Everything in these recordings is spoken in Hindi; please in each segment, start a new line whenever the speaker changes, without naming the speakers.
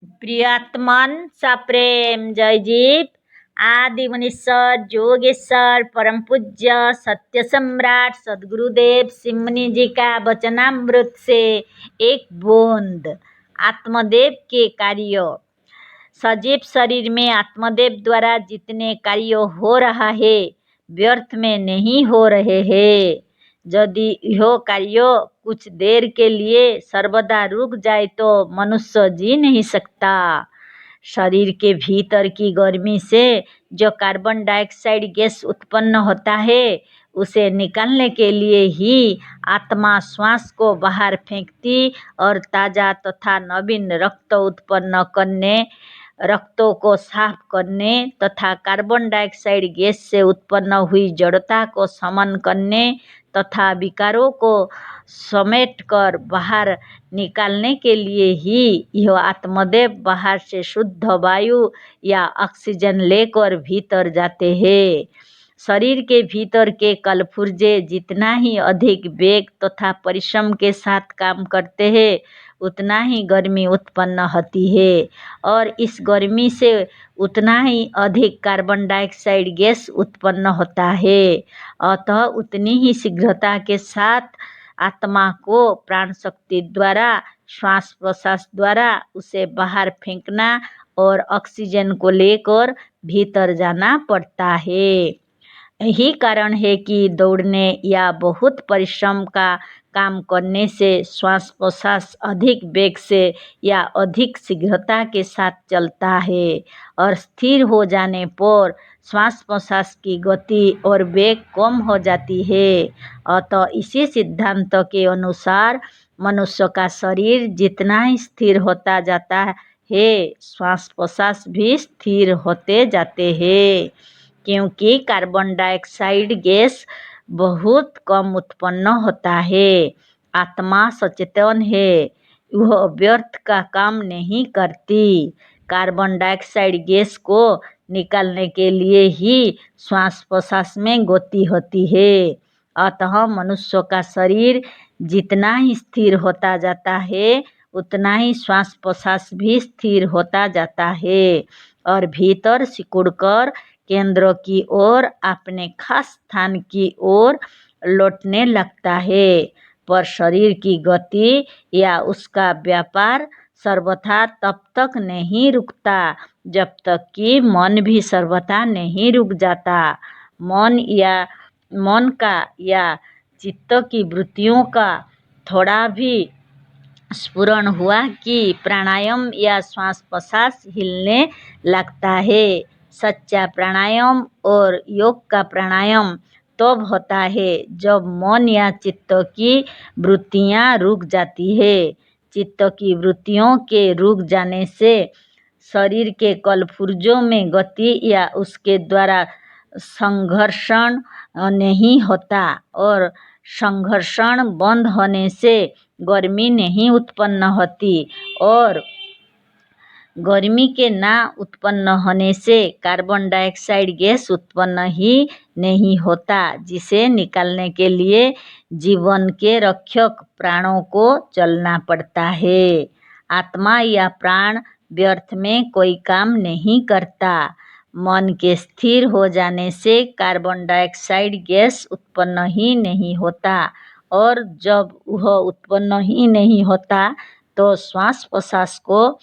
प्रियात्मन सप्रेम जयजीव आदि मुनीश्वर जोगेश्वर परम पूज्य सत्य सम्राट सदगुरुदेव सिमनी जी का वचनामृत से एक बूंद। आत्मदेव के कार्य। सजीव शरीर में आत्मदेव द्वारा जितने कार्य हो रहा है व्यर्थ में नहीं हो रहे हैं। यदि यह कार्य कुछ देर के लिए सर्वदा रुक जाए तो मनुष्य जी नहीं सकता। शरीर के भीतर की गर्मी से जो कार्बन डाइऑक्साइड गैस उत्पन्न होता है उसे निकालने के लिए ही आत्मा श्वास को बाहर फेंकती और ताज़ा तथा नवीन रक्त उत्पन्न करने, रक्तों को साफ करने तथा कार्बन डाइऑक्साइड गैस से उत्पन्न हुई जड़ता को शमन करने तथा विकारों को समेटकर बाहर निकालने के लिए ही यह आत्मदेव बाहर से शुद्ध वायु या ऑक्सीजन लेकर भीतर जाते हैं। शरीर के भीतर के कलपुर्जे जितना ही अधिक वेग तथा परिश्रम के साथ काम करते हैं उतना ही गर्मी उत्पन्न होती है और इस गर्मी से उतना ही अधिक कार्बन डाइऑक्साइड गैस उत्पन्न होता है। अतः उतनी ही शीघ्रता के साथ आत्मा को प्राण शक्ति द्वारा श्वास प्रश्वास द्वारा उसे बाहर फेंकना और ऑक्सीजन को लेकर भीतर जाना पड़ता है। यही कारण है कि दौड़ने या बहुत परिश्रम का काम करने से श्वास प्रश्वास अधिक वेग से या अधिक शीघ्रता के साथ चलता है और स्थिर हो जाने पर श्वास प्रश्वास की गति और वेग कम हो जाती है। अतः इसी सिद्धांत के अनुसार मनुष्य का शरीर जितना ही स्थिर होता जाता है श्वास प्रश्वास भी स्थिर होते जाते हैं, क्योंकि कार्बन डाइऑक्साइड गैस बहुत कम उत्पन्न होता है। आत्मा सचेतन है, वह व्यर्थ का काम नहीं करती। कार्बन डाइऑक्साइड गैस को निकालने के लिए ही श्वास प्रश्वास में गति होती है। अतः मनुष्य का शरीर जितना ही स्थिर होता जाता है उतना ही श्वास प्रश्वास भी स्थिर होता जाता है और भीतर सिकुड़कर केंद्र की ओर अपने खास स्थान की ओर लौटने लगता है। पर शरीर की गति या उसका व्यापार सर्वथा तब तक नहीं रुकता जब तक कि मन भी सर्वथा नहीं रुक जाता। मन का या चित्त की वृत्तियों का थोड़ा भी स्फुरण हुआ कि प्राणायाम या श्वास प्रश्वास हिलने लगता है। सच्चा प्राणायाम और योग का प्राणायाम तब होता है जब मन या चित्त की वृत्तियां रुक जाती है। चित्त की वृत्तियों के रुक जाने से शरीर के कलपुर्जों में गति या उसके द्वारा संघर्षण नहीं होता और संघर्षण बंद होने से गर्मी नहीं उत्पन्न होती और गर्मी के ना उत्पन्न होने से कार्बन डाइऑक्साइड गैस उत्पन्न ही नहीं होता, जिसे निकालने के लिए जीवन के रक्षक प्राणों को चलना पड़ता है। आत्मा या प्राण व्यर्थ में कोई काम नहीं करता। मन के स्थिर हो जाने से कार्बन डाइऑक्साइड गैस उत्पन्न ही नहीं होता और जब वह उत्पन्न ही नहीं होता तो श्वास प्रश्वास को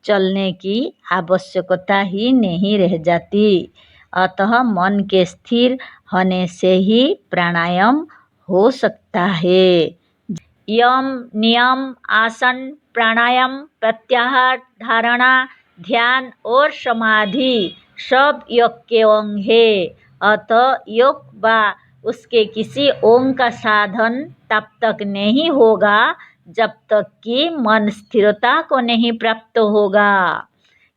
चलने की आवश्यकता ही नहीं रह जाती। अतः मन के स्थिर होने से ही प्राणायाम हो सकता है। यम नियम आसन प्राणायाम प्रत्याहार धारणा ध्यान और समाधि सब योग के अंग है। अतः योग व उसके किसी अंग का साधन तब तक नहीं होगा जब तक कि मन स्थिरता को नहीं प्राप्त होगा,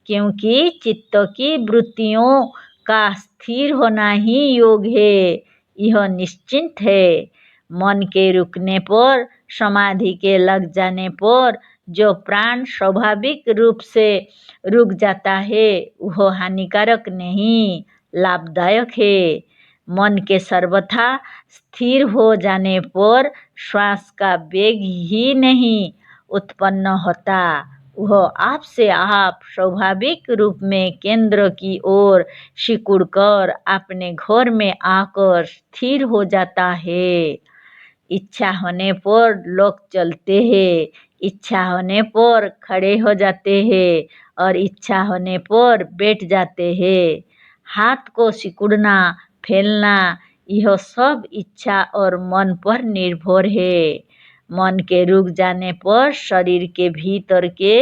क्योंकि चित्त की वृत्तियों का स्थिर होना ही योग है। यह निश्चित है। मन के रुकने पर समाधि के लग जाने पर जो प्राण स्वाभाविक रूप से रुक जाता है वह हानिकारक नहीं, लाभदायक है। मन के सर्वथा स्थिर हो जाने पर श्वास का वेग ही नहीं उत्पन्न होता वह आपसे आप स्वाभाविक रूप में केंद्र की ओर सिकुड़कर अपने घर में आकर स्थिर हो जाता है। इच्छा होने पर लोग चलते हैं, इच्छा होने पर खड़े हो जाते हैं और इच्छा होने पर बैठ जाते हैं। हाथ को सिकुड़ना, फैलना, यह सब इच्छा और मन पर निर्भर है। मन के रुक जाने पर शरीर के भीतर के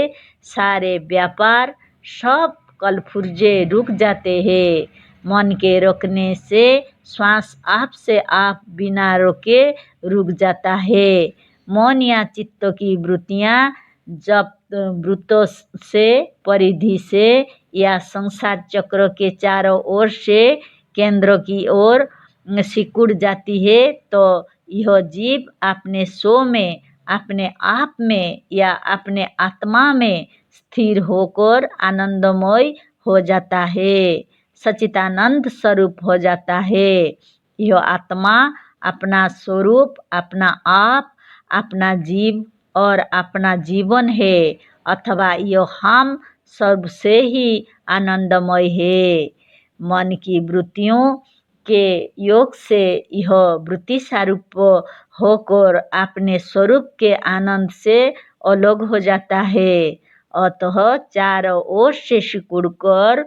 सारे व्यापार, सब कलपुर्जे रुक जाते हैं। मन के रुकने से श्वास आप से आप बिना रोके रुक जाता है। मन या चित्त की वृत्तियाँ जब वृत्तों से, परिधि से या संसार चक्र के चारों ओर से केंद्र की ओर सिकुड़ जाती है तो यह जीव अपने स्व में, अपने आप में या अपने आत्मा में स्थिर होकर आनंदमय हो जाता है, सच्चिदानंद स्वरूप हो जाता है। यह आत्मा अपना स्वरूप, अपना आप, अपना जीव और अपना जीवन है, अथवा यह हम सबसे ही आनंदमय है। मन की वृत्तियों के योग से यह वृत्ति स्वरूप होकर अपने स्वरूप के आनंद से अलग हो जाता है। अतः चारों ओर से सिकुड़कर,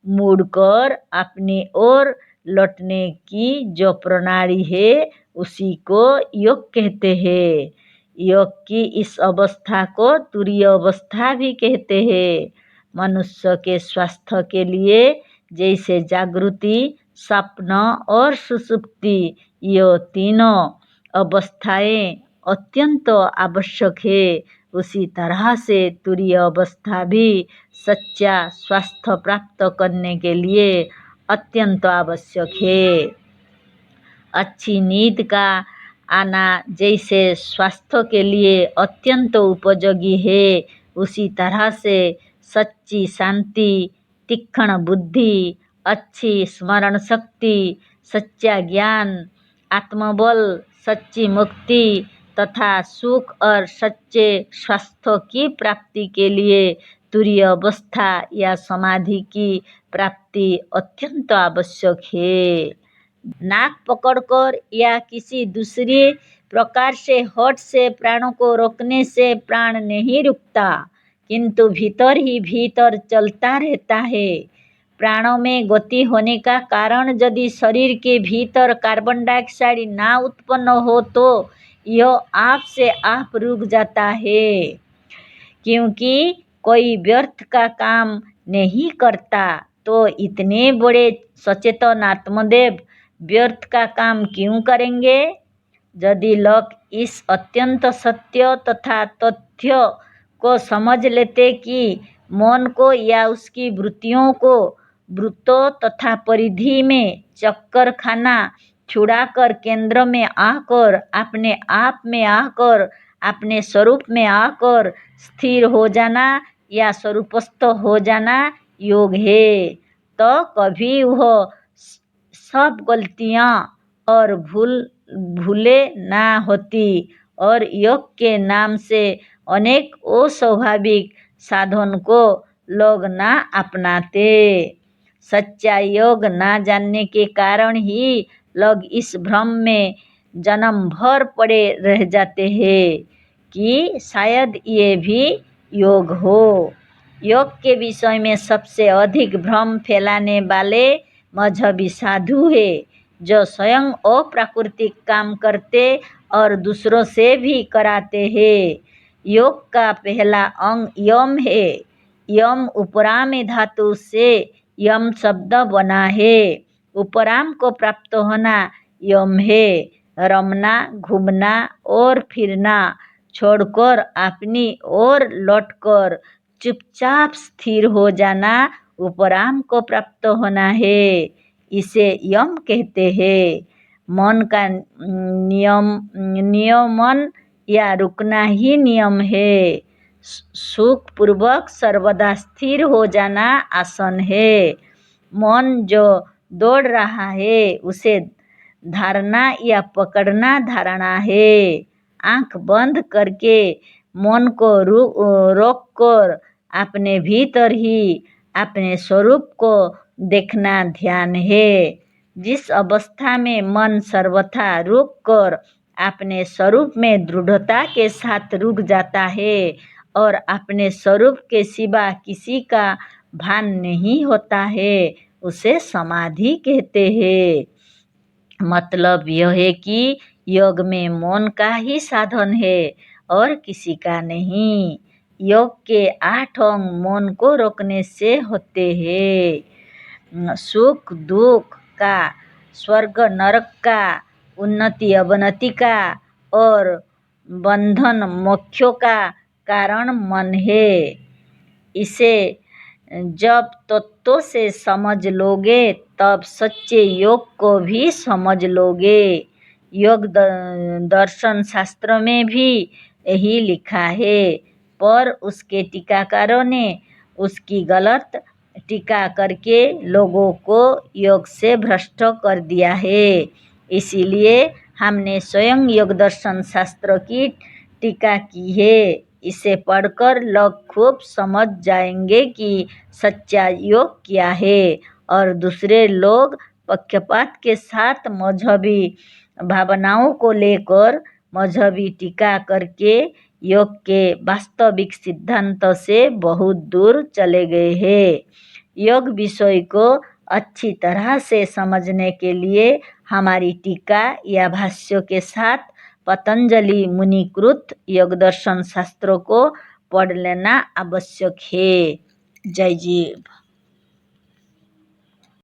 मुड़कर अपनी ओर लौटने की जो प्रणाली है उसी को योग कहते हैं। योग की इस अवस्था को तुरीय अवस्था भी कहते हैं। मनुष्य के स्वास्थ्य के लिए जैसे जागृति, स्वप्न और सुषुप्ति, ये तीनों अवस्थाएं अत्यंत आवश्यक है, उसी तरह से तुरीय अवस्था भी सच्चा स्वास्थ्य प्राप्त करने के लिए अत्यंत आवश्यक है। अच्छी नींद का आना जैसे स्वास्थ्य के लिए अत्यंत उपयोगी है, उसी तरह से सच्ची शांति, तीक्ष्ण बुद्धि, अच्छी स्मरण शक्ति, सच्चा ज्ञान, आत्मबल, सच्ची मुक्ति तथा सुख और सच्चे स्वास्थ्य की प्राप्ति के लिए तुरीय अवस्था या समाधि की प्राप्ति अत्यंत आवश्यक है। नाक पकड़कर या किसी दूसरी प्रकार से होठ से प्राणों को रोकने से प्राण नहीं रुकता, किंतु भीतर ही भीतर चलता रहता है। प्राणों में गति होने का कारण यदि शरीर के भीतर कार्बन डाइऑक्साइड ना उत्पन्न हो तो यह आप से आप रुक जाता है, क्योंकि कोई व्यर्थ का काम नहीं करता। तो इतने बड़े सचेतन आत्मदेव व्यर्थ का काम क्यों करेंगे? यदि लोग इस अत्यंत सत्य तथा तथ्य को समझ लेते कि मन को या उसकी वृत्तियों को वृत्तों तथा परिधि में चक्कर खाना छुड़ाकर केंद्र में आकर, अपने आप में आकर, अपने स्वरूप में आकर स्थिर हो जाना या स्वरूपस्थ हो जाना योग है, तो कभी वह सब गलतियाँ और भूले ना होती और योग के नाम से अनेक अस्वाभाविक साधन को लोग ना अपनाते। सच्चा योग ना जानने के कारण ही लोग इस भ्रम में जन्म भर पड़े रह जाते हैं कि शायद ये भी योग हो। योग के विषय में सबसे अधिक भ्रम फैलाने वाले मजहबी साधु है, जो स्वयं अप्राकृतिक काम करते और दूसरों से भी कराते हैं। योग का पहला अंग यम है। यम उपराम धातु से यम शब्द बना है। उपराम को प्राप्त होना यम है। रमना, घूमना और फिरना छोड़कर अपनी ओर लौटकर चुपचाप स्थिर हो जाना उपराम को प्राप्त होना है। इसे यम कहते हैं। मन का नियमन या रुकना ही नियम है। सुख पूर्वक सर्वदा स्थिर हो जाना आसन है। मन जो दौड़ रहा है उसे धारणा या पकड़ना धारणा है। आंख बंद करके मन को रोक कर अपने भीतर ही अपने स्वरूप को देखना ध्यान है। जिस अवस्था में मन सर्वथा रुक कर अपने स्वरूप में दृढ़ता के साथ रुक जाता है और अपने स्वरूप के सिवा किसी का भान नहीं होता है, उसे समाधि कहते हैं। मतलब यह है कि योग में मौन का ही साधन है और किसी का नहीं। योग के 8 अंग मौन को रोकने से होते हैं। सुख दुख का, स्वर्ग नरक का, उन्नति अवनति का और बंधन मोक्षों का कारण मन है। इसे जब तत्वों से समझ लोगे तब सच्चे योग को भी समझ लोगे। योग दर्शन शास्त्र में भी यही लिखा है, पर उसके टीकाकारों ने उसकी गलत टीका करके लोगों को योग से भ्रष्ट कर दिया है। इसीलिए हमने स्वयं योग दर्शन शास्त्र की टीका की है। इसे पढ़कर लोग खूब समझ जाएंगे कि सच्चा योग क्या है और दूसरे लोग पक्षपात के साथ मजहबी भावनाओं को लेकर मजहबी टीका करके योग के वास्तविक सिद्धांत से बहुत दूर चले गए हैं। योग विषय को अच्छी तरह से समझने के लिए हमारी टीका या भाष्यों के साथ पतंजलि मुनिकृत योग दर्शन शास्त्रों को पढ़ लेना आवश्यक है। जय जीव।